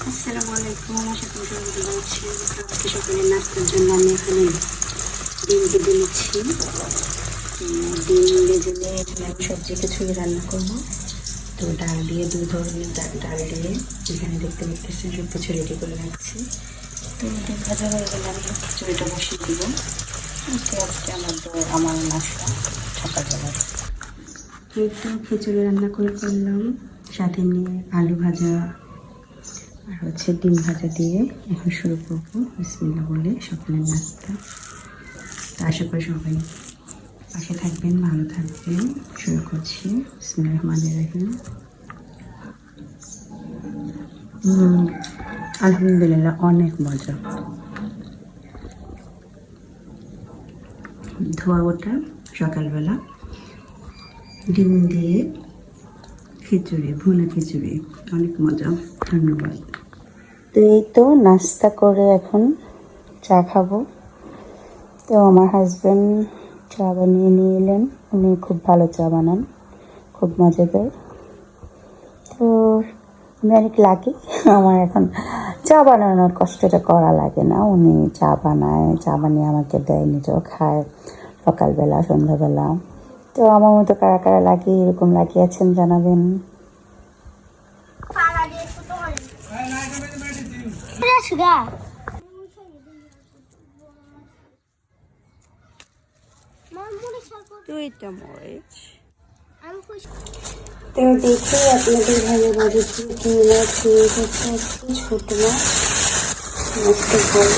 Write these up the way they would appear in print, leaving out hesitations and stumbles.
আসসালামু আলাইকুম, আশা করি সবাই ভালো আছেন। আজকে সকালের নাস্তার জন্য আমি এখানে ডিম ভেজে নিচ্ছি। ডিম ভেজে নিয়ে এখানে আমি সবজি কিছুই রান্না করবো। তো ডাল দিয়ে, দুই ধরনের ডাল দিয়ে এখানে দেখতে পাচ্ছেন সব কিছু রেডি করে রাখছি। তো ডিম ভাজা হয়ে গেলে আমি খিচুড়িটা বসিয়ে দিব। আজকে আমার নাস্তা সকালবেলার। এই তো খিচুড়ি রান্না করে ফেললাম, সাথে নিয়ে আলু ভাজা আর ডিম ভাজা দিয়ে এখন শুরু করবো বিসমিল্লাহ বলে সকালের নাস্তা। তো আশা করি সবাই পাশে থাকবেন, ভালো থাকবেন। শুরু করছি বিসমিল্লাহির রহমানির রহিম। আলহামদুলিল্লাহ, অনেক মজা। ধোয়া ওটা সকালবেলা ডিম দিয়ে খিচুড়ি, ভুনা খিচুড়ি, অনেক মজা। ধন্যবাদ। তো এই তো নাস্তা করে এখন চা খাবো। তো আমার হাজব্যান্ড চা বানিয়ে নিয়ে এলেন। উনি খুব ভালো চা বানান, খুব মজাদার। তো আমি অনেক লাকি, আমার এখন চা বানানোর কষ্টটা করা লাগে না। উনি চা বানায়, চা বানিয়ে আমাকে দেয়, নিজেও খায় সকালবেলা সন্ধ্যাবেলা। তো আমার মতো কারা কারা লাগে, এরকম লাগিয়েছেন জানাবেন। তো দেখি আপনাদের ভালো বাড়িতে কি মাছ নিয়ে যাচ্ছে। ছোট মাছ, মাছটা বড়।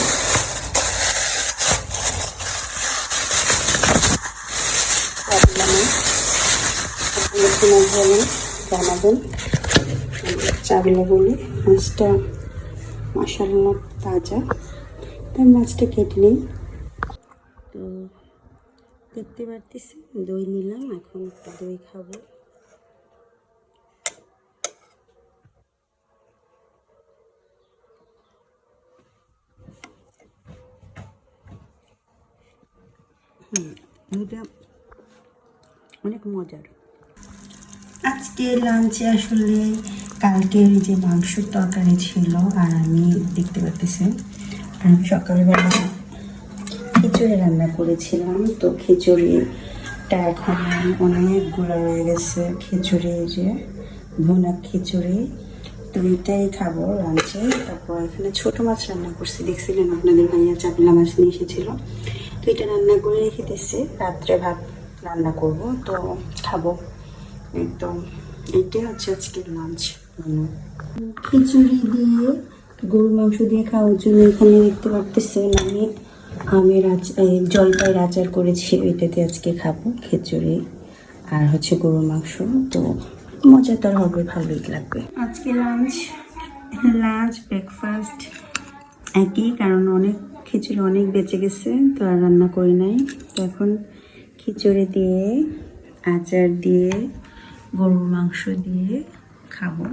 জানাবেন। চাবলা বলে মাছটা মাশাআল্লাহ তাজা। তাই মাছটা কেটে নিই। তো দেখতে পারতেছি দই নিলাম, এখন একটু দই খাবো। দইটা অনেক মজার। আজকে লাঞ্চে আসলে কালকের যে মাংসের তরকারি ছিল, আর আমি দেখতে পাচ্ছেন আমি সকালবেলা খিচুড়ি রান্না করেছিলাম। তো খিচুড়িটা এখন অনেকগুলো রয়ে গেছে। খিচুড়ি, যে ভুনা খিচুড়ি, তো এটাই খাবো লাঞ্চে। তারপর এখানে ছোট মাছ রান্না করছি, দেখছিলেন আপনাদের ভাইয়া চাপলা মাছ নিয়ে এসেছিল। তো এটা রান্না করে রেখে দিচ্ছি, রাত্রে ভাত রান্না করব, তো খাবো। একদম এটাই হচ্ছে আজকের লাঞ্চ মেনু। খিচুড়ি দিয়ে গরুর মাংস দিয়ে খাওয়ার জন্য এখানে দেখতে পারতেছেন আমি জলপাইয়ের আচার করেছি, ওইটাতে আজকে খাবো খিচুড়ি আর গরুর মাংস। তো মজাদার হবে, ভালোই লাগবে। আজকে লাঞ্চ ব্রেকফাস্ট একই, কারণ খিচুড়ি অনেক বেঁচে গেছে, তো আর রান্না করি নাই। তো এখন খিচুড়ি দিয়ে, আচার দিয়ে, গরুর মাংস দিয়ে খাবো।